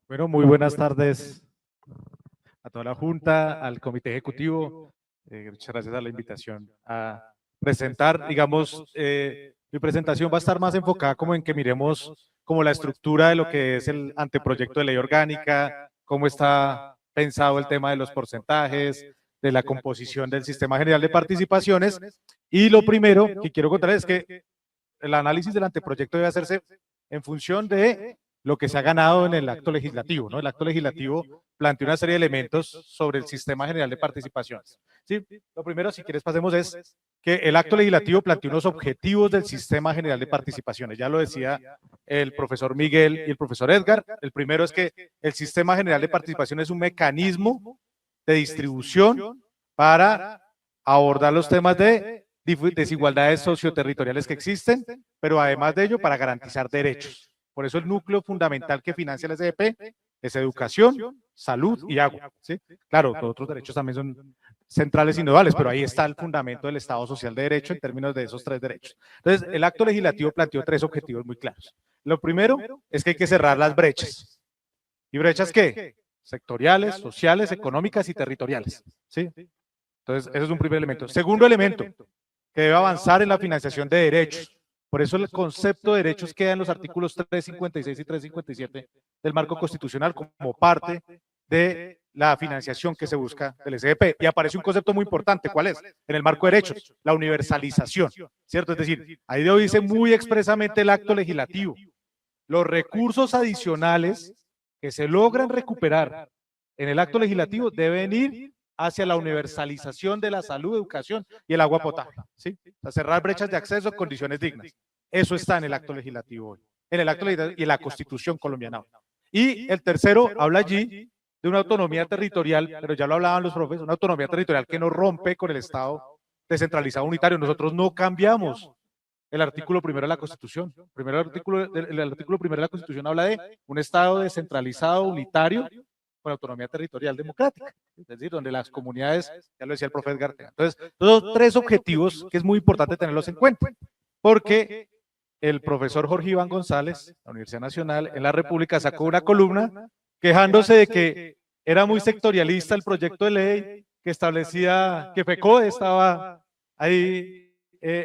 Bueno, muy buenas tardes a toda la Junta, al Comité Ejecutivo. Muchas gracias a la invitación a presentar, digamos, mi presentación va a estar más enfocada como en que miremos como la estructura de lo que es el anteproyecto de ley orgánica, cómo está pensado el tema de los porcentajes, de la composición del Sistema General de Participaciones. Y lo primero que quiero contar es que el análisis del anteproyecto debe hacerse en función de lo que se ha ganado en el acto legislativo, ¿no? El acto legislativo plantea una serie de elementos sobre el Sistema General de Participaciones. ¿Sí? Lo primero, si quieres pasemos, es que el acto legislativo plantea unos objetivos del Sistema General de Participaciones. Ya lo decía el profesor Miguel y el profesor Edgar. El primero es que el Sistema General de Participación es un mecanismo de distribución para abordar los temas de desigualdades socioterritoriales que existen, pero además de ello para garantizar derechos. Por eso el núcleo fundamental que financia la SDP es educación, salud y agua. ¿Sí? Claro, los otros derechos también son centrales y nodales, pero ahí está el fundamento del Estado Social de Derecho en términos de esos tres derechos. Entonces, el acto legislativo planteó tres objetivos muy claros. Lo primero es que hay que cerrar las brechas. ¿Y brechas qué? Sectoriales, sociales, económicas y territoriales. ¿Sí? Entonces, ese es un primer elemento. Segundo elemento, que debe avanzar en la financiación de derechos. Por eso el concepto de derechos queda en los artículos 356 y 357 del marco constitucional como parte de la financiación que se busca del SDP. Y aparece un concepto muy importante, ¿cuál es? En el marco de derechos, la universalización, ¿cierto? Es decir, ahí dice muy expresamente el acto legislativo, los recursos adicionales que se logran recuperar en el acto legislativo deben ir hacia la universalización de la salud, educación y el agua potable, ¿sí? O sea, cerrar brechas de acceso, condiciones dignas. Eso está en el acto legislativo hoy, en el acto legislativo y en la Constitución colombiana. Y el tercero habla allí de una autonomía territorial, pero ya lo hablaban los profes, una autonomía territorial que no rompe con el Estado descentralizado unitario. Nosotros no cambiamos el artículo primero de la Constitución. El artículo primero de la Constitución habla de un Estado descentralizado, unitario, con autonomía territorial democrática, es decir, donde las comunidades, ya lo decía el profe Edgar. Entonces, los tres objetivos que es muy importante tenerlos en cuenta, porque el profesor Jorge Iván González, la Universidad Nacional, en la República sacó una columna quejándose de que era muy sectorialista el proyecto de ley que establecía que FECODE estaba ahí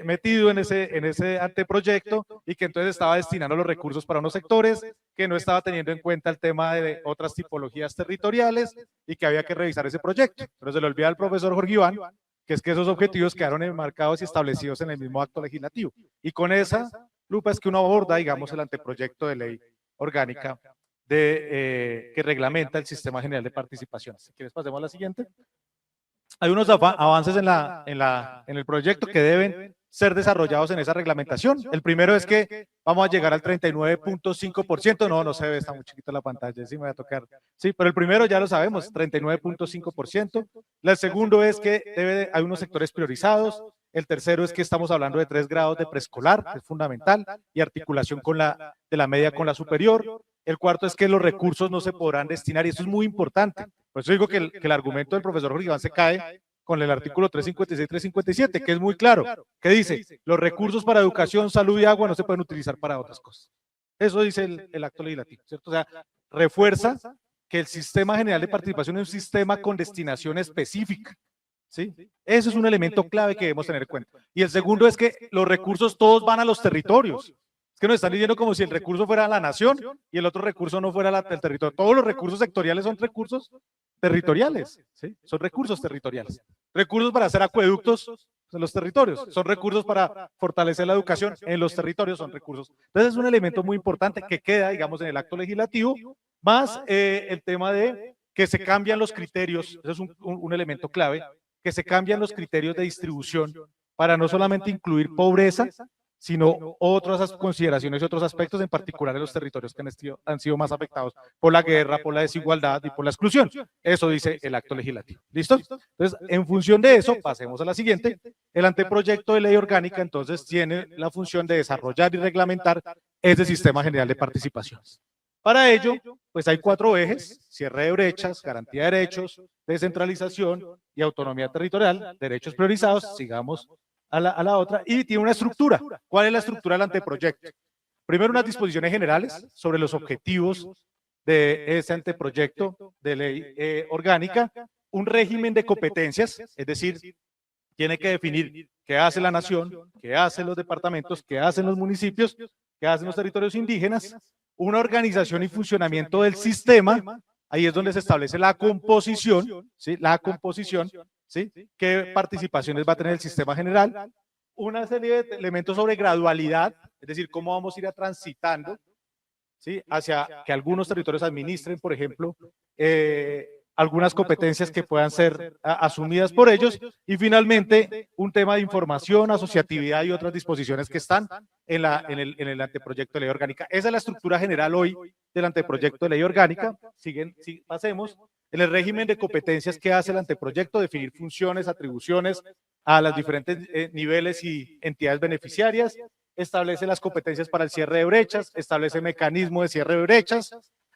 metido en ese anteproyecto y que entonces estaba destinando los recursos para unos sectores, que no estaba teniendo en cuenta el tema de otras tipologías territoriales y que había que revisar ese proyecto. Pero se le olvida al profesor Jorge Iván que es que esos objetivos quedaron enmarcados y establecidos en el mismo acto legislativo. Y con esa lupa es que uno aborda, digamos, el anteproyecto de ley orgánica que reglamenta el Sistema General de Participación. Si quieres pasemos a la siguiente. Hay unos avances en el proyecto que deben ser desarrollados en esa reglamentación. El primero es que vamos a llegar al 39.5%. No se ve, está muy chiquita la pantalla, sí me va a tocar. Sí, pero el primero ya lo sabemos, 39.5%. El segundo es que hay unos sectores priorizados. El tercero es que estamos hablando de 3 grados de preescolar, que es fundamental, y articulación de la media con la superior. El cuarto es que los recursos no se podrán destinar, y eso es muy importante. Por eso digo que el argumento del profesor Jorge Iván se cae con el artículo 356 y 357, que es muy claro, que dice, los recursos para educación, salud y agua no se pueden utilizar para otras cosas. Eso dice el acto legislativo, ¿cierto? O sea, refuerza que el Sistema General de Participación es un sistema con destinación específica, ¿sí? Eso es un elemento clave que debemos tener en cuenta. Y el segundo es que los recursos todos van a los territorios. Es que nos están diciendo como si el recurso fuera la nación y el otro recurso no fuera el territorio. Todos los recursos sectoriales son recursos territoriales, ¿sí? Son recursos territoriales. Recursos para hacer acueductos en los territorios, son recursos para fortalecer la educación en los territorios, son recursos. Entonces es un elemento muy importante que queda, digamos, en el acto legislativo, más el tema de que se cambian los criterios, eso es un elemento clave, que se cambian los criterios de distribución para no solamente incluir pobreza, sino otras consideraciones y otros aspectos, en particular en los territorios que han sido más afectados por la guerra, por la desigualdad y por la exclusión. Eso dice el acto legislativo. ¿Listo? Entonces, en función de eso, pasemos a la siguiente. El anteproyecto de ley orgánica, entonces, tiene la función de desarrollar y reglamentar ese Sistema General de Participaciones. Para ello, pues hay 4 ejes: cierre de brechas, garantía de derechos, descentralización y autonomía territorial, derechos priorizados. Sigamos a la otra, y tiene una estructura. ¿Cuál es la estructura del anteproyecto? Primero, unas disposiciones generales sobre los objetivos de ese anteproyecto de ley orgánica un régimen de competencias, es decir, tiene que definir qué hace la nación, qué hacen los departamentos, qué hacen los municipios, qué hacen los territorios indígenas, una organización y funcionamiento del sistema. Ahí es donde se establece la composición, ¿sí? La composición, ¿sí? ¿Qué participaciones va a tener el sistema general? Una serie de elementos sobre gradualidad, es decir, cómo vamos a ir transitando, ¿sí? Hacia que algunos territorios administren, por ejemplo, algunas competencias que puedan ser asumidas por ellos, y finalmente un tema de información, asociatividad y otras disposiciones que están en el anteproyecto de ley orgánica. Esa es la estructura general hoy del anteproyecto de ley orgánica. Pasemos. En el régimen de competencias que hace el anteproyecto, definir funciones, atribuciones a los diferentes niveles y entidades beneficiarias, establece las competencias para el cierre de brechas, establece mecanismo de cierre de brechas.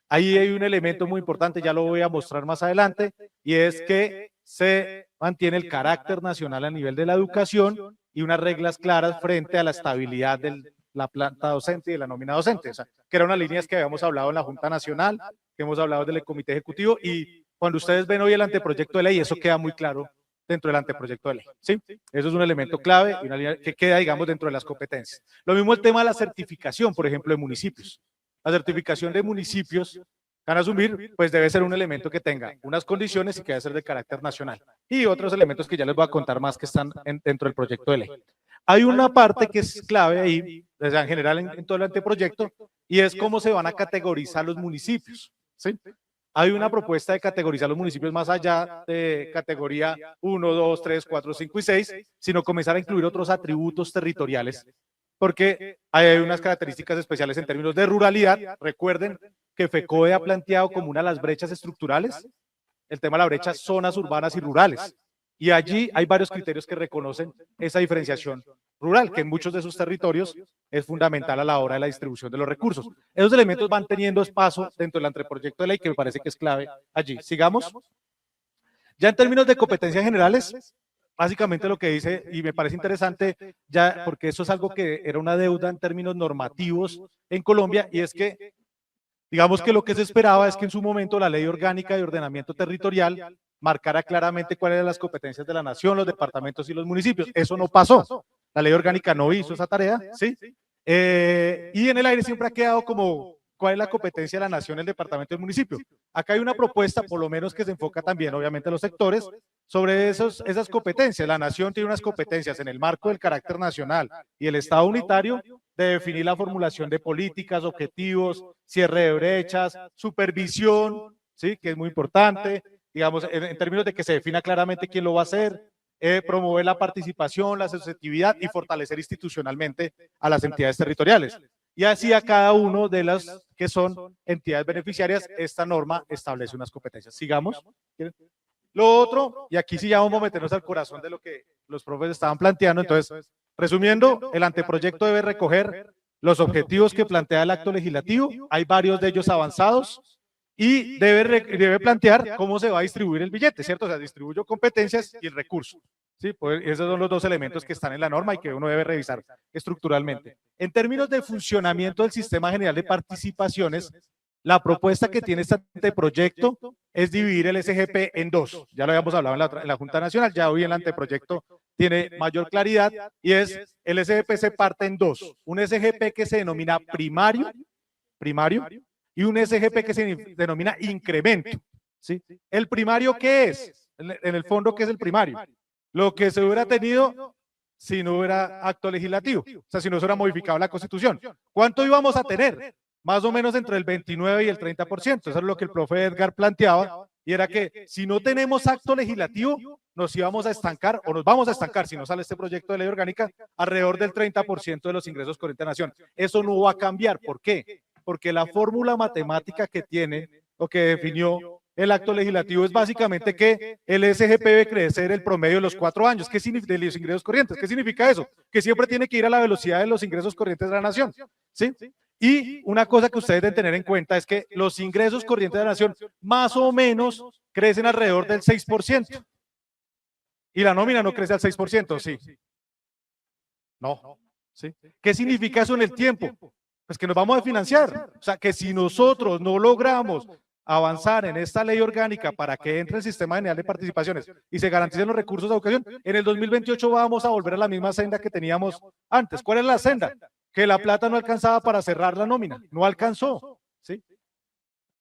Ahí hay un elemento muy importante, ya lo voy a mostrar más adelante, y es que se mantiene el carácter nacional a nivel de la educación y unas reglas claras frente a la estabilidad de la planta docente y de la nómina docente, o sea, que eran unas líneas que habíamos hablado en la Junta Nacional, que hemos hablado del Comité Ejecutivo, y cuando ustedes ven hoy el anteproyecto de ley, eso queda muy claro dentro del anteproyecto de ley, ¿sí? Eso es un elemento clave y una línea que queda, digamos, dentro de las competencias. Lo mismo el tema de la certificación, por ejemplo, de municipios. La certificación de municipios, van a asumir, pues debe ser un elemento que tenga unas condiciones y que debe ser de carácter nacional. Y otros elementos que ya les voy a contar más que están dentro del proyecto de ley. Hay una parte que es clave ahí, o sea, en general en todo el anteproyecto, y es cómo se van a categorizar los municipios, ¿sí? Hay una propuesta de categorizar los municipios más allá de categoría 1, 2, 3, 4, 5 y 6, sino comenzar a incluir otros atributos territoriales, porque hay unas características especiales en términos de ruralidad. Recuerden que FECODE ha planteado como una de las brechas estructurales el tema de la brecha zonas urbanas y rurales. Y allí hay varios criterios que reconocen esa diferenciación rural, que en muchos de esos territorios es fundamental a la hora de la distribución de los recursos. Esos elementos van teniendo espacio dentro del anteproyecto de ley, que me parece que es clave allí. Sigamos. Ya en términos de competencias generales, básicamente lo que dice, y me parece interesante, ya porque eso es algo que era una deuda en términos normativos en Colombia, y es que, digamos que lo que se esperaba es que en su momento la Ley Orgánica de Ordenamiento Territorial marcara claramente cuáles eran las competencias de la nación, los departamentos y los municipios. Eso no pasó. La Ley Orgánica no hizo esa tarea, ¿sí? Y en el aire siempre ha quedado como cuál es la competencia de la nación, el departamento y el municipio. Acá hay una propuesta, por lo menos que se enfoca también, obviamente, a los sectores, sobre esas competencias. La nación tiene unas competencias en el marco del carácter nacional y el Estado unitario de definir la formulación de políticas, objetivos, cierre de brechas, supervisión, ¿sí? Que es muy importante, digamos, en términos de que se defina claramente quién lo va a hacer, promover la participación, la asociatividad y fortalecer institucionalmente a las entidades territoriales. Y así a cada uno de las que son entidades beneficiarias, esta norma establece unas competencias. Sigamos. Lo otro, y aquí sí ya vamos a meternos al corazón de lo que los profes estaban planteando. Entonces, resumiendo, el anteproyecto debe recoger los objetivos que plantea el acto legislativo, hay varios de ellos avanzados, y debe plantear cómo se va a distribuir el billete, ¿cierto? O sea, distribuyo competencias y el recurso. Sí, pues esos son los dos elementos que están en la norma y que uno debe revisar estructuralmente. En términos de funcionamiento del sistema general de participaciones, la propuesta que tiene este anteproyecto es dividir el SGP en dos. Ya lo habíamos hablado en la Junta Nacional, ya hoy en el anteproyecto tiene mayor claridad, y es el SGP se parte en dos. Un SGP que se denomina primario, y un SGP que se denomina incremento, ¿sí? ¿El primario qué es? En el fondo, ¿qué es el primario? Lo que se hubiera tenido si no hubiera acto legislativo, o sea, si no se hubiera modificado la Constitución. ¿Cuánto íbamos a tener? Más o menos entre el 29 y el 30%. Eso es lo que el profe Edgar planteaba, y era que si no tenemos acto legislativo, nos íbamos a estancar, o nos vamos a estancar, si no sale este proyecto de ley orgánica, alrededor del 30% de los ingresos corrientes de la nación. Eso no va a cambiar. ¿Por qué? Porque la fórmula matemática que tiene, o que definió el acto legislativo, es básicamente que el SGP debe crecer el promedio de los 4 años. ¿Qué significa de los ingresos corrientes? ¿Qué significa eso? Que siempre tiene que ir a la velocidad de los ingresos corrientes de la nación, ¿sí? Y una cosa que ustedes deben tener en cuenta es que los ingresos corrientes de la nación más o menos crecen alrededor del 6%. Y la nómina no crece al 6%, ¿sí? No. ¿Sí? ¿Qué significa eso en el tiempo? Pues que nos vamos a financiar. O sea, que si nosotros no logramos avanzar en esta ley orgánica para que entre el sistema general de participaciones y se garanticen los recursos de educación, en el 2028 vamos a volver a la misma senda que teníamos antes. ¿Cuál es la senda? Que la plata no alcanzaba para cerrar la nómina, no alcanzó, ¿sí?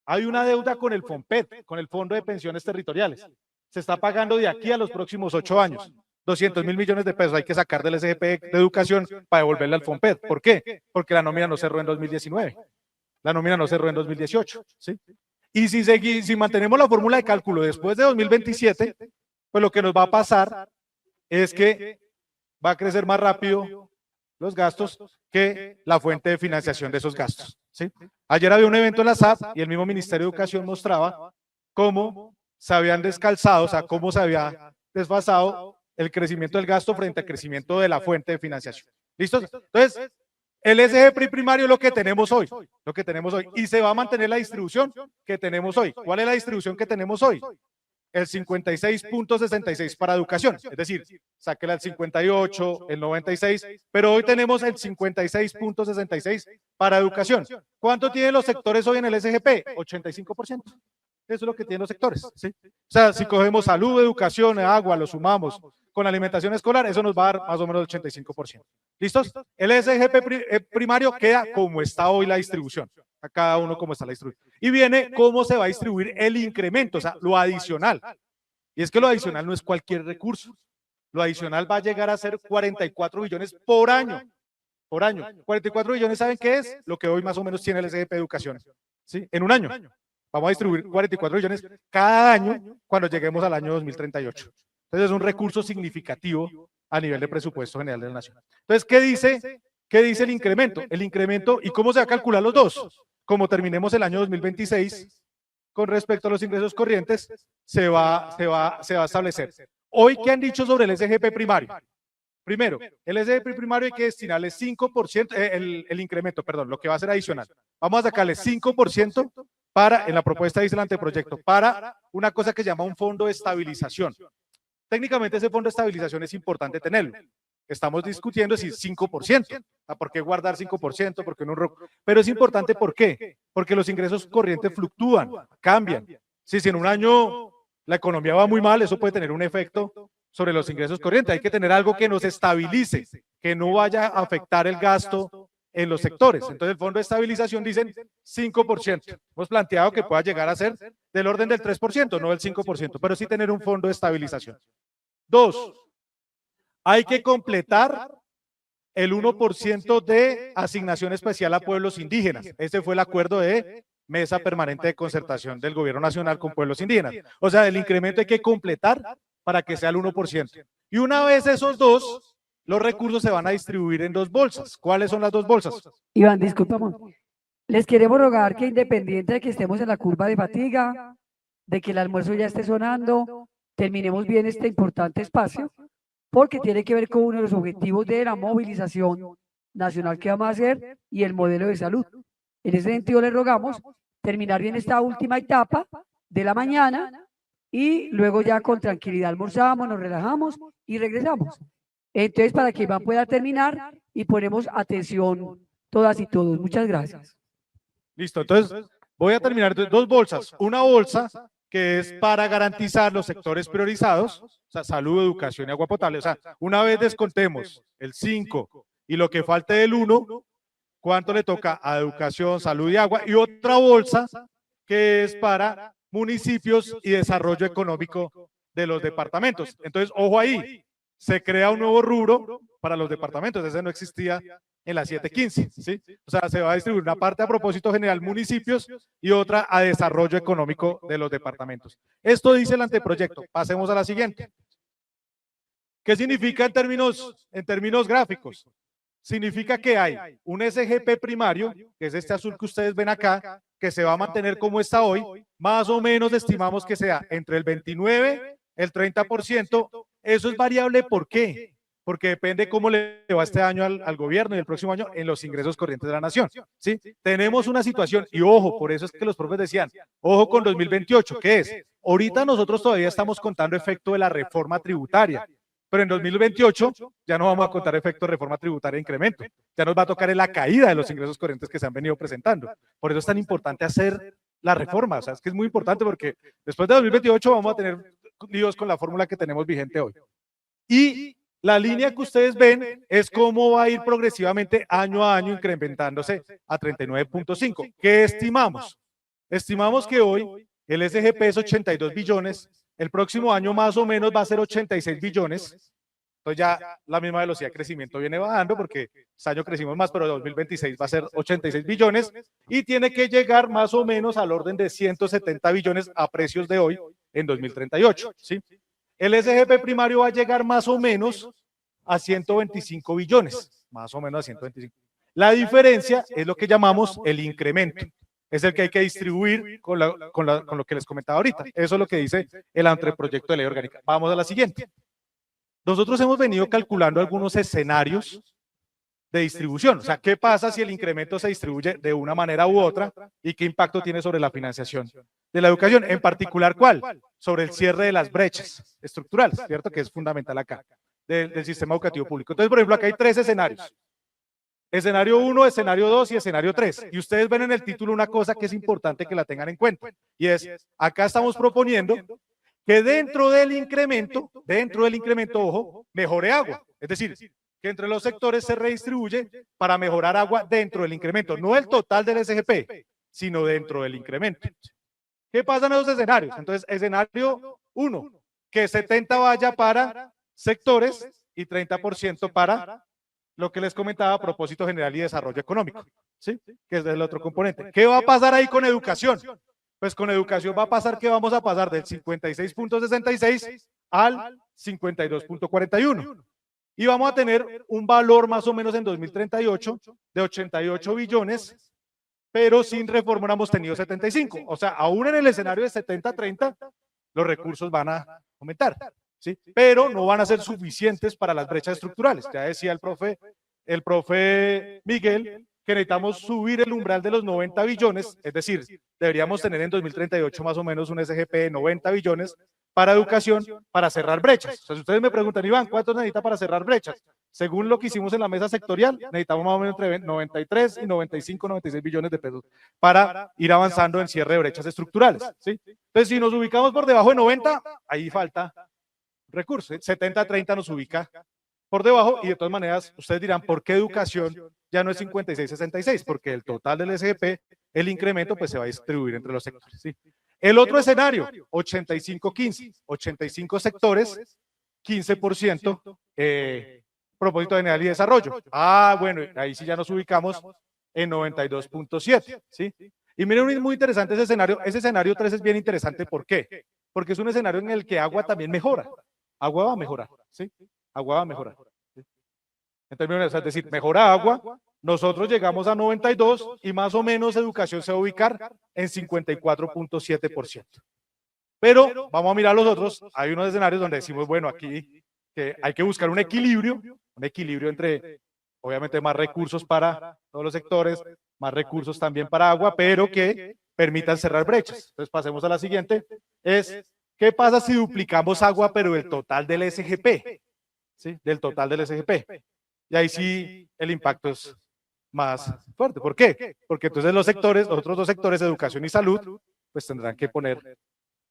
Hay una deuda con el FOMPET, con el Fondo de Pensiones Territoriales. Se está pagando de aquí a los próximos 8 años. 200.000 millones de pesos hay que sacar del SGP de educación para devolverle al FOMPET. ¿Por qué? Porque la nómina no cerró en 2019. La nómina no cerró en 2018, ¿sí? Y si mantenemos la fórmula de cálculo después de 2027, pues lo que nos va a pasar es que va a crecer más rápido los gastos que la fuente de financiación de esos gastos, ¿sí? Ayer había un evento en la SAP y el mismo Ministerio de Educación mostraba cómo se habían descalzado, o sea, cómo se había desfasado el crecimiento del gasto frente al crecimiento de la fuente de financiación. ¿Listos? Entonces, el SGP primario es lo que tenemos hoy, y se va a mantener la distribución que tenemos hoy. ¿Cuál es la distribución que tenemos hoy? El 56.66 para educación, es decir, sáquela el 58, el 96, pero hoy tenemos el 56.66 para educación. ¿Cuánto tienen los sectores hoy en el SGP? 85%. Eso es lo que tienen los sectores, ¿sí? O sea, si cogemos salud, educación, agua, lo sumamos con alimentación escolar, eso nos va a dar más o menos el 85%. ¿Listos? El SGP primario queda como está hoy la distribución, a cada uno como está la distribución. Y viene cómo se va a distribuir el incremento, o sea, lo adicional. Y es que lo adicional no es cualquier recurso. Lo adicional va a llegar a ser 44 billones por año. Por año. 44 billones, ¿saben qué es? Lo que hoy más o menos tiene el SGP de educación, ¿sí? En un año. Vamos a distribuir 44 billones cada año cuando lleguemos al año 2038. Entonces es un recurso significativo a nivel de presupuesto general de la nación. Entonces, ¿qué dice el incremento? El incremento, ¿y cómo se va a calcular los dos? Como terminemos el año 2026, con respecto a los ingresos corrientes, se va a establecer. Hoy, ¿qué han dicho sobre el SGP primario? Primero, el SGP primario hay que destinarle 5%, el incremento, perdón, lo que va a ser adicional. Vamos a sacarle 5% para, en la propuesta dice el anteproyecto, para una cosa que se llama un fondo de estabilización. Técnicamente ese fondo de estabilización es importante tenerlo. Estamos discutiendo si 5%. ¿Por qué guardar 5%? Porque no, pero es importante, ¿por qué? Porque los ingresos corrientes fluctúan, cambian. Si en un año la economía va muy mal, eso puede tener un efecto sobre los ingresos corrientes. Hay que tener algo que nos estabilice, que no vaya a afectar el gasto en los sectores. Entonces el fondo de estabilización dicen 5%. Hemos planteado que pueda llegar a ser del orden del 3%, no del 5%, pero sí tener un fondo de estabilización. 2, hay que completar el 1% de asignación especial a pueblos indígenas. Ese fue el acuerdo de Mesa Permanente de Concertación del Gobierno Nacional con pueblos indígenas. O sea, el incremento hay que completar para que sea el 1%. Y una vez esos dos, los recursos se van a distribuir en 2 bolsas. ¿Cuáles son las 2 bolsas? Iván, discúlpame. Les queremos rogar que independiente de que estemos en la curva de fatiga, de que el almuerzo ya esté sonando, terminemos bien este importante espacio, porque tiene que ver con uno de los objetivos de la movilización nacional que vamos a hacer y el modelo de salud. En ese sentido, les rogamos terminar bien esta última etapa de la mañana y luego ya con tranquilidad almorzamos, nos relajamos y regresamos. Entonces, para que Iván pueda terminar y ponemos atención todas y todos. Muchas gracias. Listo, entonces voy a terminar 2 bolsas. Una bolsa que es para garantizar los sectores priorizados, o sea, salud, educación y agua potable. O sea, una vez descontemos el 5 y lo que falte del 1, ¿cuánto le toca a educación, salud y agua? Y otra bolsa que es para municipios y desarrollo económico de los departamentos. Entonces, ojo ahí, se crea un nuevo rubro para los departamentos, ese no existía en la 715, ¿sí? O sea, se va a distribuir una parte a propósito general municipios y otra a desarrollo económico de los departamentos. Esto dice el anteproyecto. Pasemos a la siguiente. ¿Qué significa en términos gráficos? Significa que hay un SGP primario, que es este azul que ustedes ven acá, que se va a mantener como está hoy, más o menos estimamos que sea entre el 29, el 30%, eso es variable, ¿por qué? Porque depende cómo le va este año al gobierno y el próximo año en los ingresos corrientes de la nación, ¿sí? Tenemos una situación, y ojo, por eso es que los profes decían, ojo con 2028, ¿qué es? Ahorita nosotros todavía estamos contando efecto de la reforma tributaria, Pero en 2028 ya no vamos a contar efectos de reforma tributaria e incremento. Ya nos va a tocar en la caída de los ingresos corrientes que se han venido presentando. Por eso es tan importante hacer la reforma. O sea, es que es muy importante porque después de 2028 vamos a tener líos con la fórmula que tenemos vigente hoy. Y la línea que ustedes ven es cómo va a ir progresivamente año a año incrementándose a 39.5. ¿Qué estimamos? Estimamos que hoy el SGP es 82 billones, el próximo año más o menos va a ser 86 billones, entonces ya la misma velocidad de crecimiento viene bajando porque este año crecimos más, pero 2026 va a ser 86 billones y tiene que llegar más o menos al orden de 170 billones a precios de hoy en 2038, ¿sí? El SGP primario va a llegar más o menos a 125 billones, más o menos a 125. La diferencia es lo que llamamos el incremento. Es el que hay que distribuir con lo que les comentaba ahorita. Eso es lo que dice el anteproyecto de ley orgánica. Vamos a la siguiente. Nosotros hemos venido calculando algunos escenarios de distribución. O sea, ¿qué pasa si el incremento se distribuye de una manera u otra y qué impacto tiene sobre la financiación de la educación? En particular, ¿cuál? Sobre el cierre de las brechas estructurales, ¿cierto? Que es fundamental acá, del sistema educativo público. Entonces, por ejemplo, acá hay 3 escenarios. Escenario 1, escenario 2 y escenario 3. Y ustedes ven en el título una cosa que es importante que la tengan en cuenta. Y es, acá estamos proponiendo que dentro del incremento, ojo, mejore agua. Es decir, que entre los sectores se redistribuye para mejorar agua dentro del incremento. No el total del SGP, sino dentro del incremento. ¿Qué pasa en esos escenarios? Entonces, escenario 1, que 70 vaya para sectores y 30% para lo que les comentaba, propósito general y desarrollo económico, ¿sí? Que es el otro componente. ¿Qué va a pasar ahí con educación? Pues con educación va a pasar que vamos a pasar del 56.66 al 52.41. Y vamos a tener un valor más o menos en 2038 de 88 billones, pero sin reforma no hemos tenido 75. O sea, aún en el escenario de 70-30, los recursos van a aumentar. ¿Sí? Pero no van a ser suficientes para las brechas estructurales. Ya decía el profe Miguel que necesitamos subir el umbral de los 90 billones, es decir, deberíamos tener en 2038 más o menos un SGP de 90 billones para educación, para cerrar brechas. O sea, si ustedes me preguntan, Iván, ¿cuánto necesita para cerrar brechas? Según lo que hicimos en la mesa sectorial, necesitamos más o menos entre 93 y 95, 96 billones de pesos para ir avanzando en cierre de brechas estructurales. ¿Sí? Entonces, si nos ubicamos por debajo de 90, ahí falta recursos. 70-30 nos ubica por debajo y de todas maneras ustedes dirán, ¿por qué educación ya no es 56-66? Porque el total del SGP, el incremento, pues se va a distribuir entre los sectores. ¿Sí? El otro escenario, 85-15, 85 sectores, 15% propósito general y desarrollo. Ah, bueno, ahí sí ya nos ubicamos en 92.7, ¿sí? Y miren, es muy interesante ese escenario 3 es bien interesante, ¿por qué? Porque es un escenario en el que agua también mejora. Agua va a mejorar, ¿sí? Agua va a mejorar. ¿Sí? En términos, es decir, mejora agua, nosotros llegamos a 92 y más o menos educación se va a ubicar en 54.7%. Pero vamos a mirar los otros, hay unos escenarios donde decimos, bueno, aquí que hay que buscar un equilibrio entre, obviamente, más recursos para todos los sectores, más recursos también para agua, pero que permitan cerrar brechas. Entonces pasemos a la siguiente, ¿qué pasa si duplicamos agua, pero el total del SGP? ¿Sí? Del total del SGP. Y ahí sí el impacto es más fuerte. ¿Por qué? Porque entonces los otros dos sectores, educación y salud, pues tendrán que poner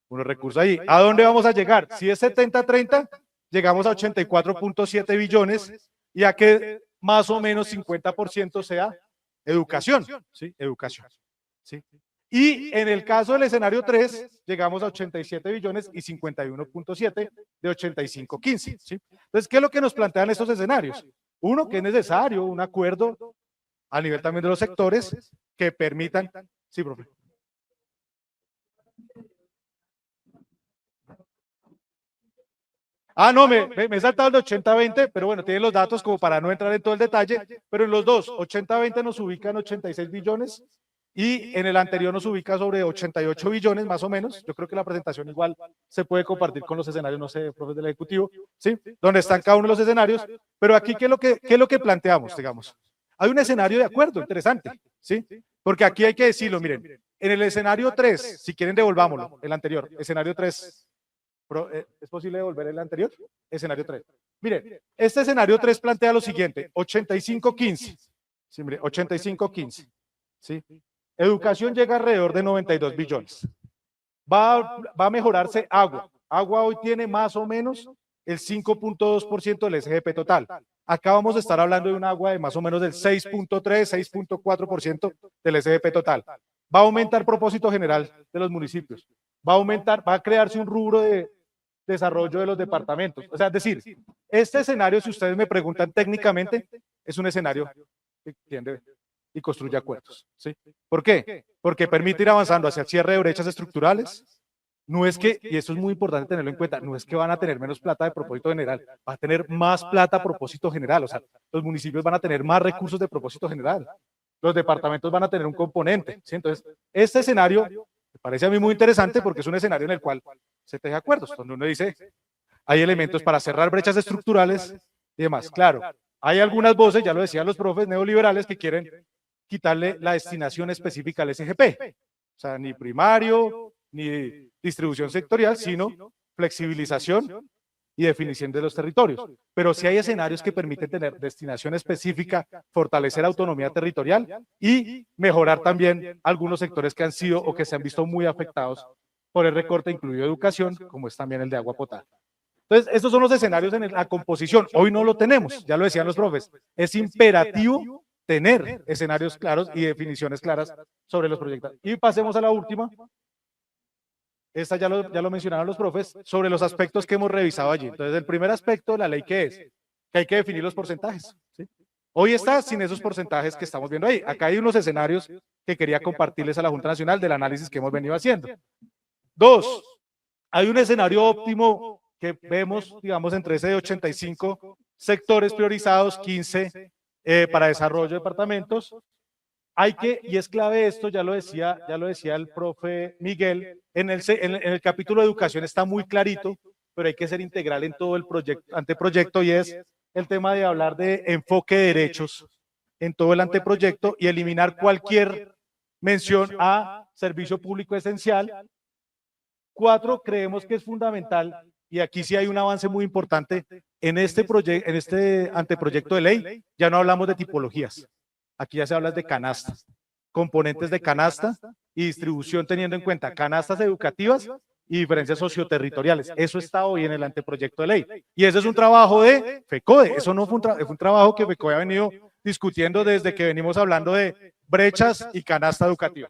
unos recursos ahí. ¿A dónde vamos a llegar? Si es 70-30, llegamos a 84.7 billones y a que más o menos 50% sea educación. ¿Sí? Educación. ¿Sí? Y en el caso del escenario 3, llegamos a 87 billones y 51.7 de 85-15. ¿Sí? Entonces, ¿qué es lo que nos plantean estos escenarios? Uno, que es necesario un acuerdo a nivel también de los sectores que permitan. Sí, profe. Ah, no, me he saltado el de 80-20, pero bueno, tiene los datos como para no entrar en todo el detalle, pero en los dos, 80-20 nos ubica en 86 billones y en el anterior nos ubica sobre 88 billones más o menos. Yo creo que la presentación igual se puede compartir con los escenarios, no sé, profe del Ejecutivo, ¿sí? Donde están cada uno de los escenarios, pero aquí, ¿qué es lo que planteamos, digamos? Hay un escenario de acuerdo interesante, ¿sí? Porque aquí hay que decirlo, miren, en el escenario 3, si quieren devolvámoslo, el anterior, escenario 3, ¿es posible devolver el anterior? Escenario 3. Miren, este escenario 3 plantea lo siguiente, 85-15. Sí, mire, 85-15. ¿Sí? Educación llega alrededor de 92 billones. Va a mejorarse agua. Agua hoy tiene más o menos el 5.2% del SGP total. Acá vamos a estar hablando de un agua de más o menos del 6.3, 6.4% del SGP total. Va a aumentar propósito general de los municipios. Va a aumentar, va a crearse un rubro de desarrollo de los departamentos. O sea, es decir, este escenario, si ustedes me preguntan técnicamente, es un escenario que tiende y construye acuerdos. ¿Sí? ¿Por qué? Porque permite ir avanzando hacia el cierre de brechas estructurales. No es que, y esto es muy importante tenerlo en cuenta, no es que van a tener menos plata de propósito general, va a tener más plata a propósito general. O sea, los municipios van a tener más recursos de propósito general. Los departamentos van a tener un componente. ¿Sí? Entonces, este escenario me parece a mí muy interesante porque es un escenario en el cual se teje acuerdos, donde uno dice, hay elementos para cerrar brechas estructurales y demás. Claro, hay algunas voces, ya lo decían los profes neoliberales, que quieren quitarle la destinación específica al SGP. O sea, ni primario, ni distribución sectorial, sino flexibilización y definición de los territorios. Pero sí hay escenarios que permiten tener destinación específica, fortalecer autonomía territorial y mejorar también algunos sectores que han sido o que se han visto muy afectados por el recorte, incluido educación, como es también el de agua potable. Entonces, estos son los escenarios en la composición. Hoy no lo tenemos, ya lo decían los profes. Es imperativo tener escenarios claros y definiciones claras sobre los proyectos. Y pasemos a la última. Esta ya lo mencionaron los profes, sobre los aspectos que hemos revisado allí. Entonces, el primer aspecto de la ley, ¿qué es? Que hay que definir los porcentajes. ¿Sí? Hoy está sin esos porcentajes que estamos viendo ahí. Acá hay unos escenarios que quería compartirles a la Junta Nacional del análisis que hemos venido haciendo. Dos, hay un escenario óptimo que vemos, digamos, entre ese de 85 sectores priorizados, 15 para desarrollo de departamentos. Hay que, y es clave esto, ya lo decía el profe Miguel, en el capítulo de educación está muy clarito, pero hay que ser integral en todo el anteproyecto, y es el tema de hablar de enfoque de derechos en todo el anteproyecto y eliminar cualquier mención a servicio público esencial. 4, creemos que es fundamental, y aquí sí hay un avance muy importante, en este anteproyecto de ley, ya no hablamos de tipologías. Aquí ya se habla de canastas, componentes de canasta y distribución teniendo en cuenta canastas educativas y diferencias socioterritoriales. Eso está hoy en el anteproyecto de ley. Y ese es un trabajo de FECODE. Eso no fue fue un trabajo que FECODE ha venido discutiendo desde que venimos hablando de brechas y canasta educativa.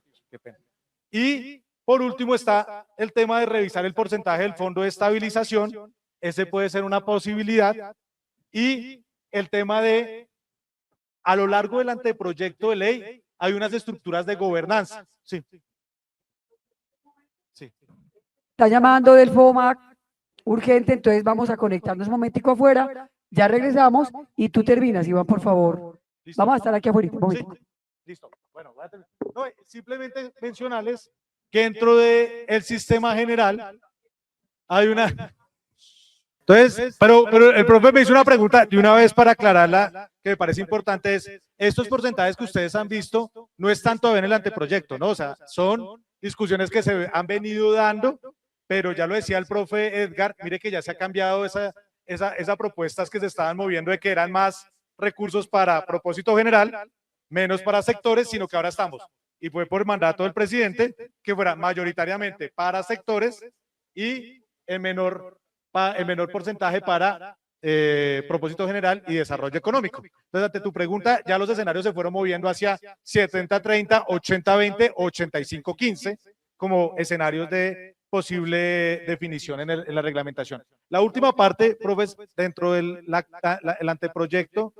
Y por último está el tema de revisar el porcentaje del fondo de estabilización. Ese puede ser una posibilidad. Y el tema de, a lo largo del anteproyecto de ley, hay unas estructuras de gobernanza. Sí. Sí. Está llamando del FOMAC urgente, entonces vamos a conectarnos un momentico afuera, ya regresamos y tú terminas, Iván, por favor. ¿Listo? Vamos a estar aquí afuera un momento. Sí. Listo. Bueno, no, simplemente mencionarles que dentro del sistema general hay una... Entonces, pero el profe me hizo una pregunta de una vez para aclararla, que me parece importante, es, estos porcentajes que ustedes han visto no están todavía en el anteproyecto, ¿no? O sea, son discusiones que se han venido dando, pero ya lo decía el profe Edgar, mire que ya se ha cambiado esa propuestas que se estaban moviendo de que eran más recursos para propósito general, menos para sectores, sino que ahora estamos, y fue por mandato del presidente, que fuera mayoritariamente para sectores y en menor porcentaje para propósito general y desarrollo económico. Entonces, ante tu pregunta, ya los escenarios se fueron moviendo hacia 70-30, 80-20, 85-15, como escenarios de posible definición en la reglamentación. La última parte, profes, dentro del el anteproyecto,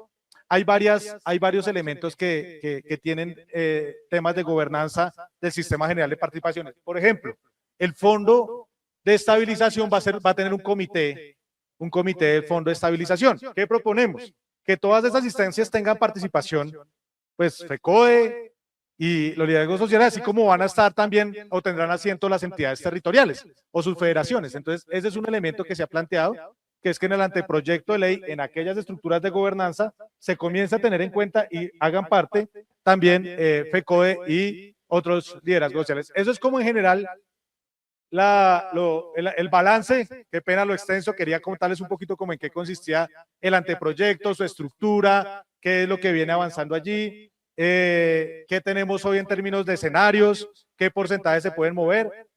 hay varios elementos que tienen temas de gobernanza del sistema general de participaciones. Por ejemplo, el fondo de estabilización va a tener un comité del fondo de estabilización. ¿Qué proponemos? Que todas esas instancias tengan participación, pues FECODE y los liderazgos sociales, así como van a estar también o tendrán asiento las entidades territoriales o sus federaciones. Entonces, ese es un elemento que se ha planteado, que es que en el anteproyecto de ley, en aquellas estructuras de gobernanza, se comienza a tener en cuenta y hagan parte también FECODE y otros liderazgos sociales. Eso es como en general el balance, qué pena lo extenso, quería contarles un poquito como en qué consistía el anteproyecto, su estructura, qué es lo que viene avanzando allí, qué tenemos hoy en términos de escenarios, qué porcentajes se pueden mover.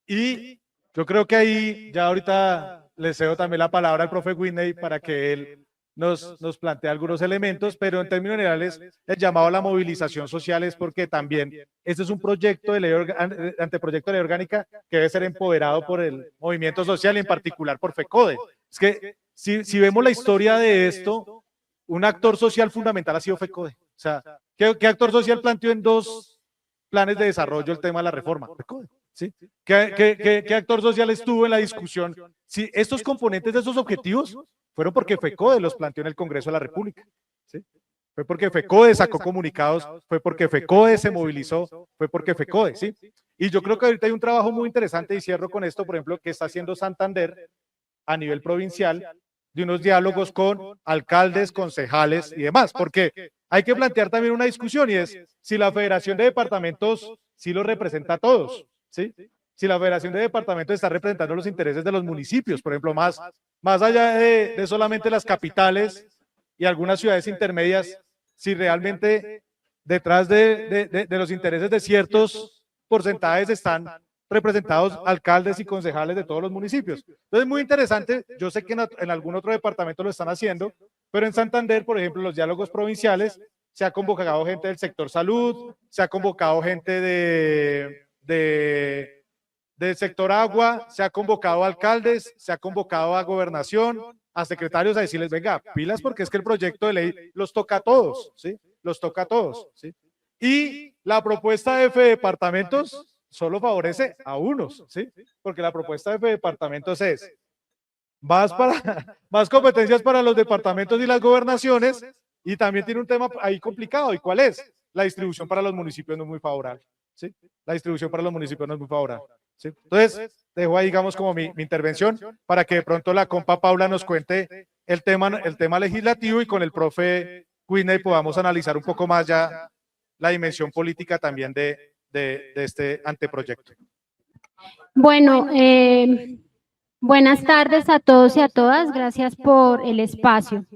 Y yo creo que ahí ya ahorita le cedo también la palabra al profe Whitney para que él nos plantee algunos elementos, pero en términos generales el llamado a la movilización social es porque también este es un proyecto de ley, anteproyecto de ley orgánica que debe ser empoderado por el movimiento social y en particular por FECODE. Es que si vemos la historia de esto, un actor social fundamental ha sido FECODE. O sea, ¿qué actor social planteó en 2 planes de desarrollo el tema de la reforma? FECODE. ¿Sí? ¿Qué actor social estuvo en la discusión? Si estos componentes de esos objetivos fueron porque FECODE los planteó en el Congreso de la República. ¿Sí? Fue porque FECODE sacó comunicados, fue porque FECODE se movilizó, fue porque FECODE, ¿sí? Y yo creo que ahorita hay un trabajo muy interesante, y cierro con esto, por ejemplo, que está haciendo Santander a nivel provincial, de unos diálogos con alcaldes, concejales y demás, porque hay que plantear también una discusión, y es si la Federación de Departamentos sí los representa a todos, ¿sí? Si la Federación de Departamentos está representando los intereses de los municipios, por ejemplo, más allá de solamente las capitales y algunas ciudades intermedias, si realmente detrás de los intereses de ciertos porcentajes están representados alcaldes y concejales de todos los municipios. Entonces, muy interesante, yo sé que en algún otro departamento lo están haciendo, pero en Santander, por ejemplo, los diálogos provinciales, se ha convocado gente del sector salud, se ha convocado gente del sector agua, se ha convocado a alcaldes, se ha convocado a gobernación, a secretarios a decirles, venga, pilas, porque es que el proyecto de ley los toca a todos, ¿sí? Los toca a todos, ¿sí? Y la propuesta de departamentos solo favorece a unos, ¿sí? Porque la propuesta de departamentos es más competencias para los departamentos y las gobernaciones, y también tiene un tema ahí complicado. ¿Y cuál es? La distribución para los municipios no es muy favorable, ¿sí? La distribución para los municipios no es muy favorable, ¿sí? Entonces, dejo ahí, digamos, como mi intervención para que de pronto la compa Paula nos cuente el tema legislativo, y con el profe Whitney podamos analizar un poco más ya la dimensión política también de este anteproyecto. Bueno, buenas tardes a todos y a todas. Gracias por el espacio.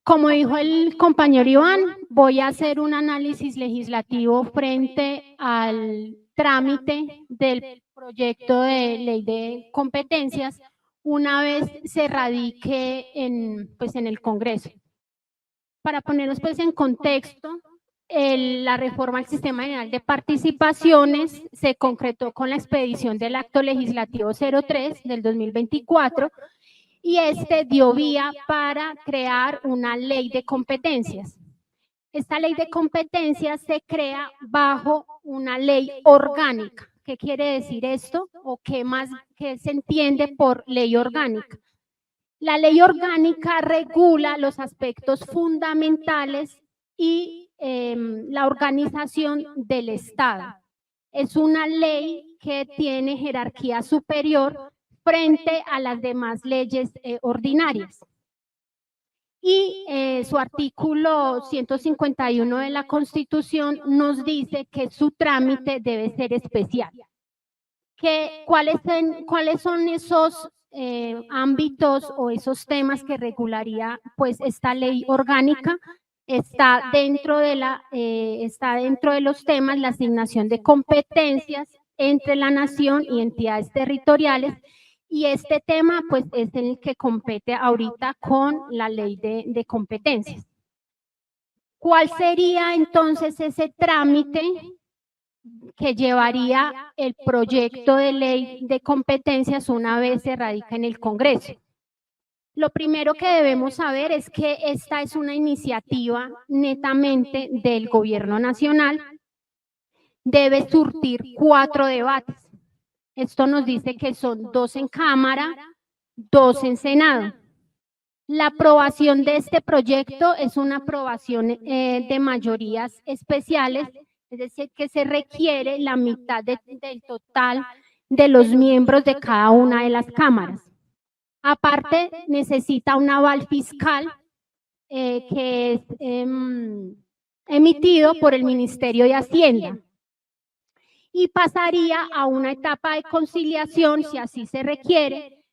Como dijo el compañero Iván, voy a hacer un análisis legislativo frente al trámite del proyecto de ley de competencias una vez se radique en el Congreso. Para ponernos pues en contexto, la reforma al Sistema General de Participaciones se concretó con la expedición del Acto Legislativo 03 del 2024, y este dio vía para crear una ley de competencias. Esta ley de competencias se crea bajo una ley orgánica. ¿Qué quiere decir esto? ¿O qué se entiende por ley orgánica? La ley orgánica regula los aspectos fundamentales y la organización del Estado. Es una ley que tiene jerarquía superior frente a las demás leyes ordinarias. Y su artículo 151 de la Constitución nos dice que su trámite debe ser especial. ¿Cuáles son esos ámbitos o esos temas que regularía pues esta ley orgánica? Está dentro de los temas la asignación de competencias entre la nación y entidades territoriales, y este tema pues es el que compete ahorita con la ley de competencias. ¿Cuál sería entonces ese trámite que llevaría el proyecto de ley de competencias una vez se radica en el Congreso? Lo primero que debemos saber es que esta es una iniciativa netamente del Gobierno Nacional. Debe surtir 4 debates. Esto nos dice que son 2 en Cámara, 2 en Senado. La aprobación de este proyecto es una aprobación de mayorías especiales, es decir, que se requiere la mitad del total de los miembros de cada una de las cámaras. Aparte, necesita un aval fiscal que es emitido por el Ministerio de Hacienda. y pasaría a una etapa de conciliación, si así se requiere,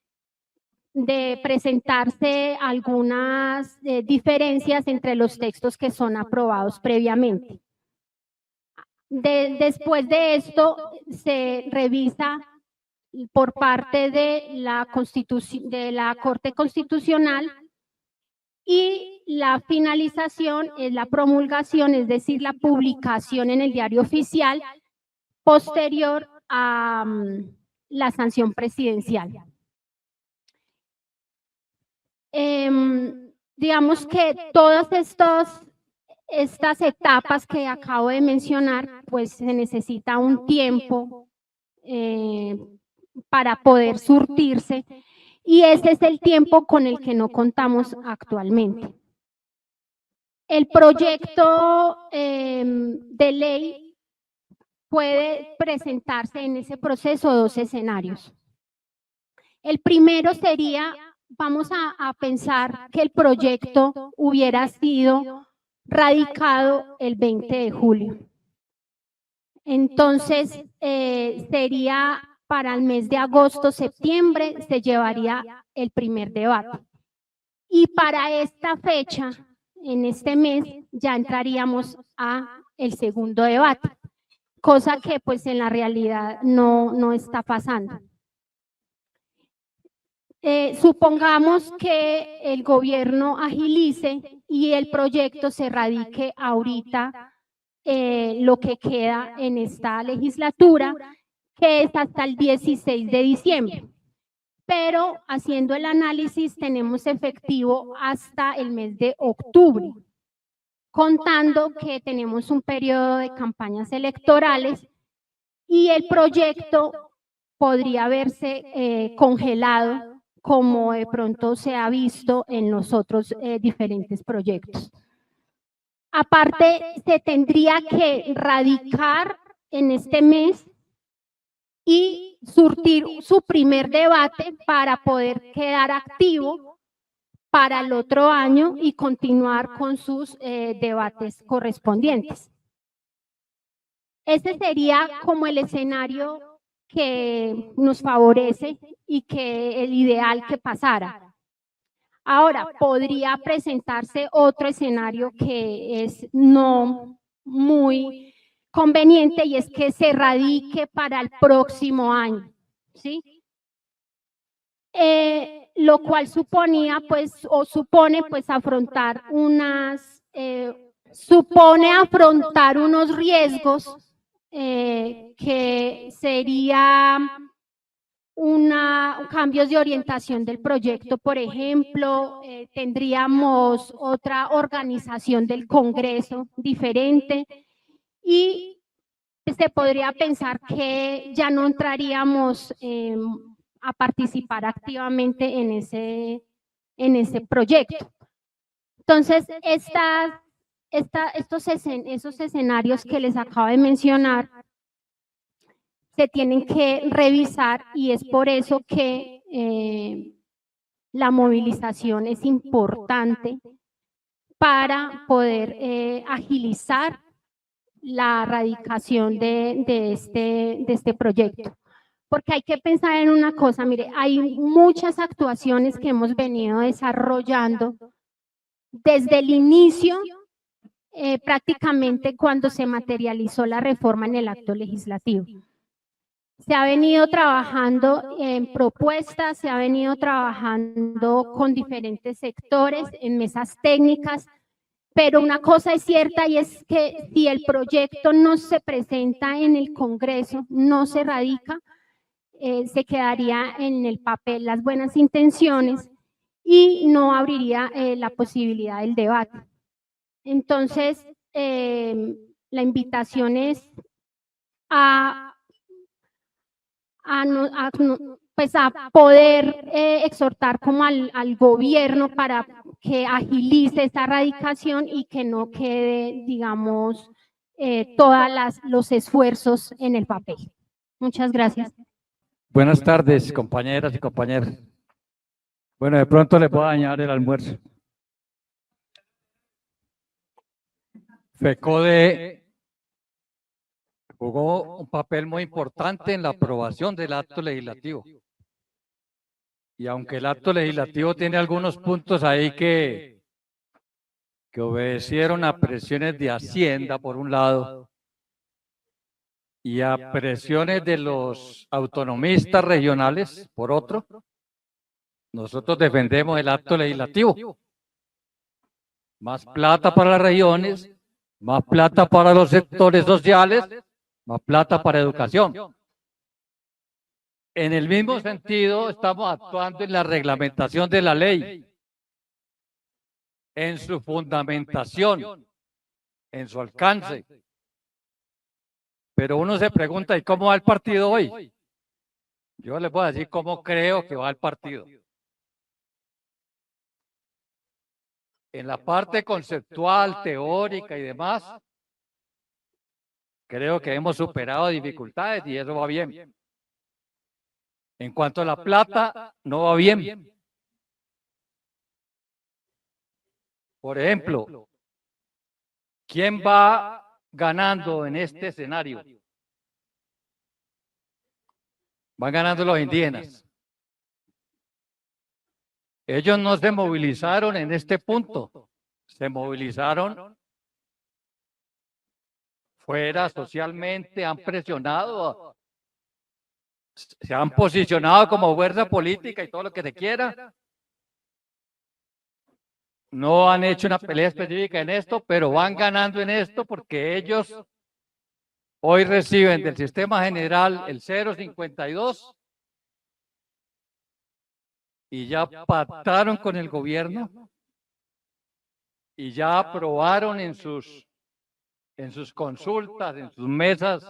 de presentarse algunas diferencias entre los textos que son aprobados previamente. Después de esto, se revisa por parte de la Corte Constitucional y la finalización es la promulgación, es decir, la publicación en el Diario Oficial posterior a la sanción presidencial. Digamos que todas estas etapas que acabo de mencionar, pues se necesita un tiempo para poder surtirse, y ese es el tiempo con el que no contamos actualmente. El proyecto de ley puede presentarse en ese proceso dos escenarios. El primero sería, vamos a pensar que el proyecto hubiera sido radicado el 20 de julio. Entonces, sería para el mes de agosto, septiembre, se llevaría el primer debate. Y para esta fecha, en este mes, ya entraríamos a el segundo debate, cosa que pues en la realidad no está pasando. Supongamos que el gobierno agilice y el proyecto se radique ahorita, lo que queda en esta legislatura, que es hasta el 16 de diciembre. Pero haciendo el análisis tenemos efectivo hasta el mes de octubre, contando que tenemos un periodo de campañas electorales y el proyecto podría verse congelado, como de pronto se ha visto en los otros diferentes proyectos. Aparte, se tendría que radicar en este mes y surtir su primer debate para poder quedar activo para el otro año y continuar con sus debates correspondientes. Ese sería como el escenario que nos favorece y que el ideal que pasara. Ahora, podría presentarse otro escenario que es no muy conveniente, y es que se radique para el próximo año, ¿sí? Lo cual suponía, pues, o supone, pues, afrontar unos riesgos que sería cambios de orientación del proyecto. Por ejemplo, tendríamos otra organización del Congreso diferente y se podría pensar que ya no entraríamos a participar activamente en ese proyecto. Entonces, esos escenarios que les acabo de mencionar se tienen que revisar, y es por eso que la movilización es importante para poder agilizar la radicación de este proyecto. Porque hay que pensar en una cosa, mire, hay muchas actuaciones que hemos venido desarrollando desde el inicio, prácticamente cuando se materializó la reforma en el acto legislativo. Se ha venido trabajando en propuestas, se ha venido trabajando con diferentes sectores, en mesas técnicas, pero una cosa es cierta, y es que si el proyecto no se presenta en el Congreso, no se radica, se quedaría en el papel las buenas intenciones y no abriría la posibilidad del debate. Entonces, la invitación es a poder exhortar como al gobierno para que agilice esa radicación y que no quede, digamos, todos los esfuerzos en el papel. Muchas gracias. Buenas tardes, compañeras y compañeros. Bueno, de pronto les voy a dañar el almuerzo. FECODE jugó un papel muy importante en la aprobación del acto legislativo. Y aunque el acto legislativo tiene algunos puntos ahí que obedecieron a presiones de Hacienda, por un lado, y a presiones de los autonomistas regionales, por otro, nosotros defendemos el acto legislativo. Más plata para las regiones, más plata para los sectores sociales, más plata para educación. En el mismo sentido, estamos actuando en la reglamentación de la ley, en su fundamentación, en su alcance. Pero uno se pregunta, ¿y cómo va el partido hoy? Yo les voy a decir cómo creo que va el partido. En la parte conceptual, teórica y demás, creo que hemos superado dificultades y eso va bien. En cuanto a la plata, no va bien. Por ejemplo, ¿quién va ganando en este escenario? Van ganando los indígenas. Ellos no se movilizaron en este punto, se movilizaron fuera socialmente, han presionado, se han posicionado como fuerza política y todo lo que se quiera. No han hecho una pelea específica en esto, pero van ganando en esto porque ellos hoy reciben del sistema general el 0,52 y ya pactaron con el gobierno y ya aprobaron en sus consultas, en sus mesas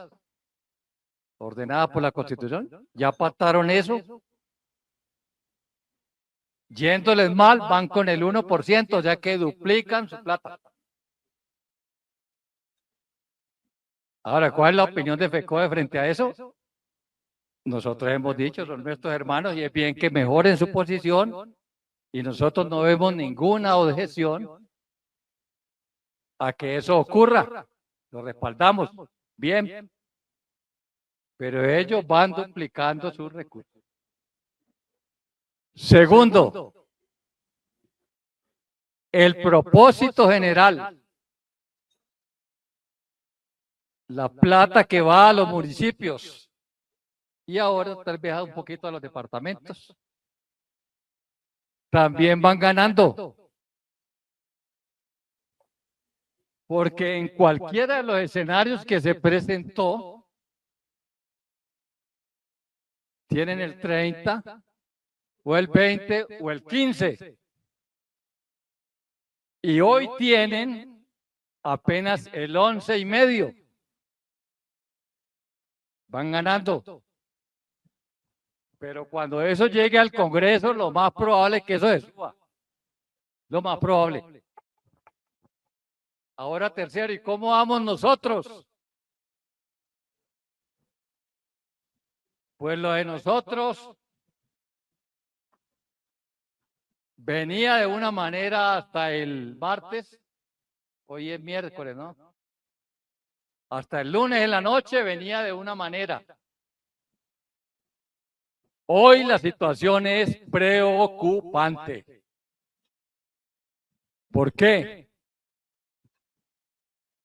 ordenadas por la Constitución, ya pactaron eso. Yéndoles mal, van con el 1%, ya que duplican su plata. Ahora, ¿cuál es la opinión de FECODE frente a eso? Nosotros hemos dicho, son nuestros hermanos y es bien que mejoren su posición y nosotros no vemos ninguna objeción a que eso ocurra. Lo respaldamos, bien, pero ellos van duplicando sus recursos. Segundo, el propósito general, la plata que va a los municipios y ahora tal vez un poquito a los departamentos, también van ganando. Porque en cualquiera de los escenarios que se presentó, tienen el 30, o el 20, o el 15. Y hoy tienen apenas el 11,5. Van ganando. Pero cuando eso llegue al Congreso, lo más probable es que eso se suba. Lo más probable. Ahora, tercero, ¿y cómo vamos nosotros? Pues lo de nosotros venía de una manera hasta el martes, hoy es miércoles, ¿no? Hasta el lunes en la noche venía de una manera. Hoy la situación es preocupante. ¿Por qué?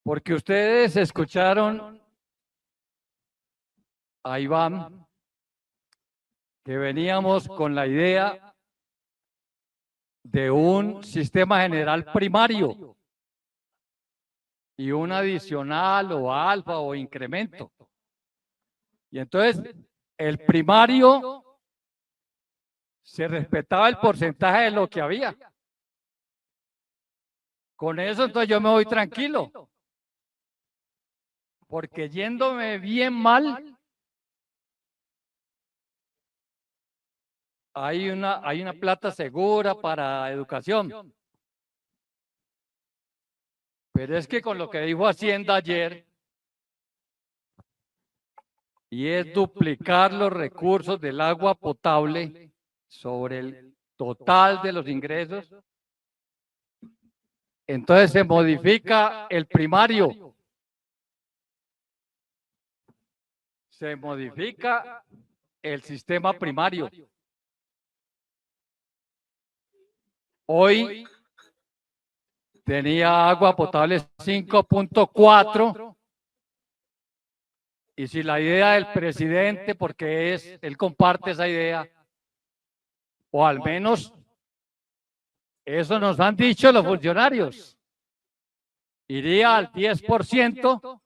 Porque ustedes escucharon a Iván que veníamos con la idea de un sistema general primario y un adicional o alfa o incremento. Y entonces el primario se respetaba el porcentaje de lo que había. Con eso entonces yo me voy tranquilo. Porque yéndome bien mal, hay una plata segura para educación. Pero es que con lo que dijo Hacienda ayer, y es duplicar los recursos del agua potable sobre el total de los ingresos, entonces se modifica el primario. se modifica el sistema primario. Hoy tenía agua potable 5.4 y si la idea del presidente, porque él comparte esa idea, o al menos eso nos han dicho los funcionarios, iría al 10%,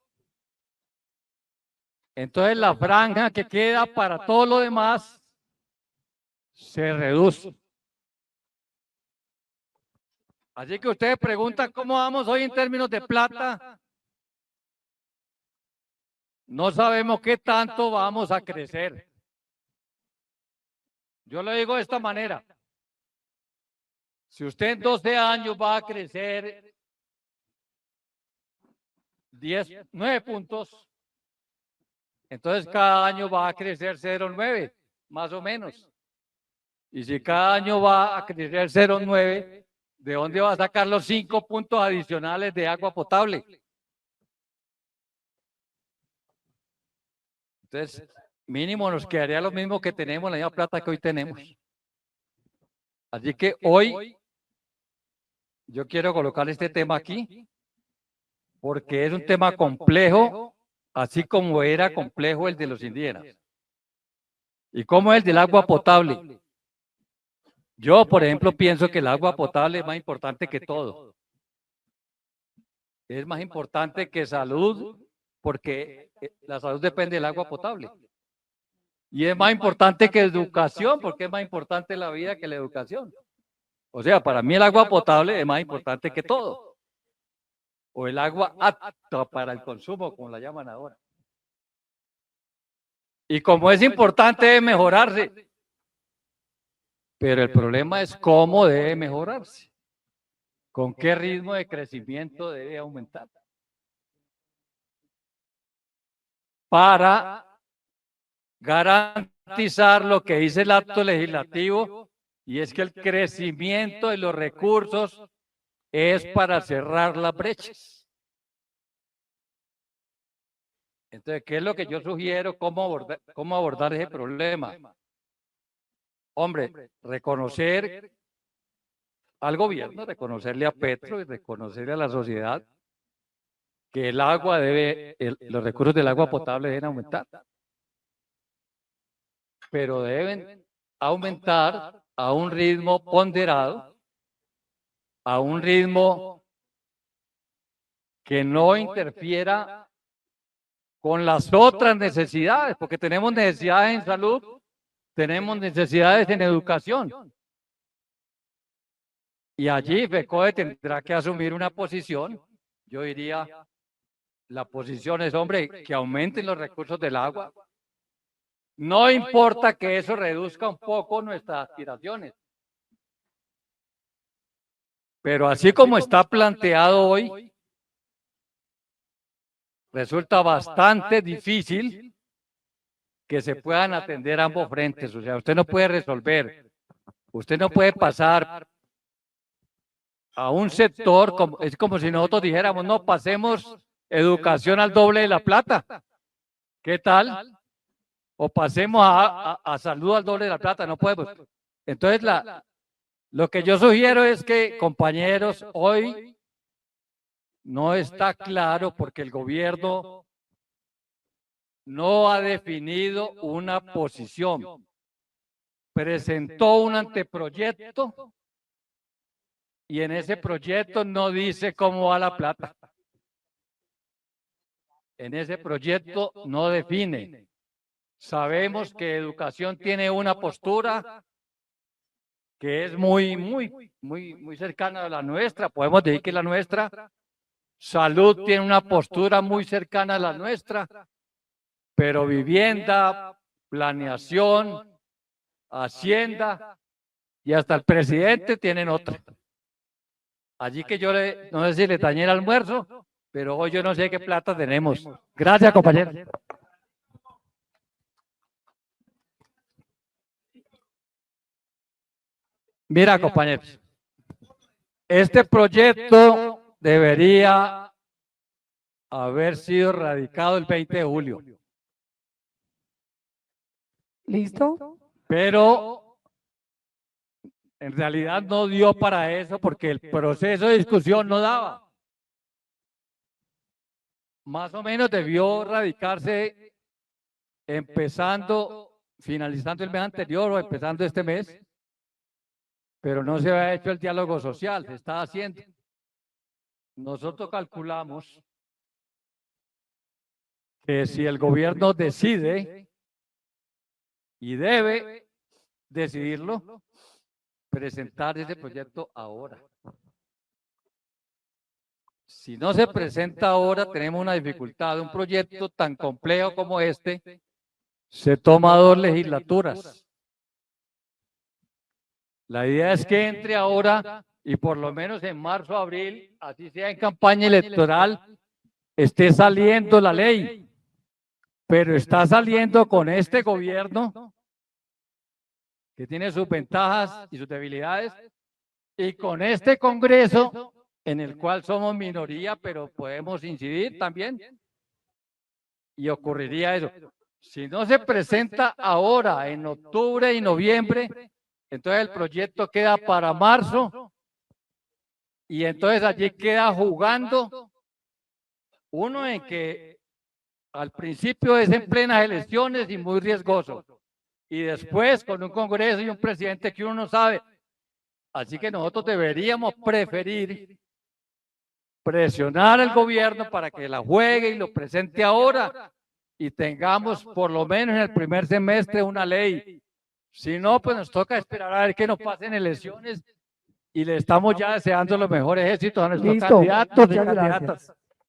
entonces la franja que queda para todo lo demás se reduce. Así que ustedes preguntan cómo vamos hoy en términos de plata. No sabemos qué tanto vamos a crecer. Yo lo digo de esta manera. Si usted en 12 años va a crecer 9 puntos, entonces cada año va a crecer 0,9, más o menos. Y si cada año va a crecer 0,9, ¿de dónde va a sacar los 5 puntos adicionales de agua potable? Entonces, mínimo nos quedaría lo mismo que tenemos, la misma plata que hoy tenemos. Así que hoy yo quiero colocar este tema aquí, porque es un tema complejo, así como era complejo el de los indígenas. ¿Y cómo es el del agua potable? Yo, por ejemplo, pienso que el agua potable es más importante que todo. Es más importante que salud, porque la salud depende del agua potable. Y es más importante que educación, porque es más importante la vida que la educación. O sea, para mí el agua potable es más importante que todo. O el agua apta para el consumo, como la llaman ahora. Y como es importante, debe mejorarse. Pero el problema es cómo debe mejorarse. ¿Con qué ritmo de crecimiento debe aumentar? Para garantizar lo que dice el acto legislativo, y es que el crecimiento de los recursos es para cerrar las brechas. Entonces, ¿qué es lo que yo sugiero? ¿Cómo abordar ese problema? Hombre, reconocer al gobierno, reconocerle a Petro y reconocerle a la sociedad que el agua los recursos del agua potable deben aumentar. Pero deben aumentar a un ritmo ponderado, a un ritmo que no interfiera con las otras necesidades, porque tenemos necesidades en salud, tenemos necesidades en educación. Y allí FECODE tendrá que asumir una posición. Yo diría, la posición es, hombre, que aumenten los recursos del agua. No importa que eso reduzca un poco nuestras aspiraciones. Pero así como está planteado hoy, resulta bastante difícil que se puedan atender ambos frentes. O sea, usted no puede resolver, usted no puede pasar a un sector, es como si nosotros dijéramos, no, pasemos educación al doble de la plata. ¿Qué tal? O pasemos a salud al doble de la plata, no podemos. Entonces, lo que yo sugiero es que, compañeros, hoy no está claro porque el gobierno no ha definido una posición. Presentó un anteproyecto y en ese proyecto no dice cómo va la plata. En ese proyecto no define. Sabemos que educación tiene una postura que es muy cercana a la nuestra. Podemos decir que la nuestra. Salud tiene una postura muy cercana a la nuestra. Pero vivienda, planeación, hacienda y hasta el presidente tienen otra. Allí que yo no sé si le dañé el almuerzo, pero hoy yo no sé qué plata tenemos. Gracias, compañero. Mira, compañeros, este proyecto debería haber sido radicado el 20 de julio. ¿Listo? Pero en realidad no dio para eso porque el proceso de discusión no daba. Más o menos debió radicarse finalizando el mes anterior o empezando este mes, pero no se había hecho el diálogo social, se está haciendo. Nosotros calculamos que si el gobierno decide y debe decidirlo, presentar ese proyecto ahora. Si no se presenta ahora, tenemos una dificultad. Un proyecto tan complejo como este se toma 2 legislaturas. La idea es que entre ahora y por lo menos en marzo, abril, así sea en campaña electoral, esté saliendo la ley. Pero está saliendo con este gobierno que tiene sus ventajas y sus debilidades y con este Congreso en el cual somos minoría, pero podemos incidir también. Y ocurriría eso. Si no se presenta ahora, en octubre y noviembre, entonces el proyecto queda para marzo y entonces allí queda jugando uno en que al principio es en plenas elecciones y muy riesgoso. Y después con un Congreso y un presidente que uno no sabe. Así que nosotros deberíamos preferir presionar al gobierno para que la juegue y lo presente ahora y tengamos por lo menos en el primer semestre una ley. Si no, pues nos toca esperar a ver qué nos pasen elecciones y le estamos ya deseando los mejores éxitos a nuestros Listo. candidatos y Muchas gracias. candidatas.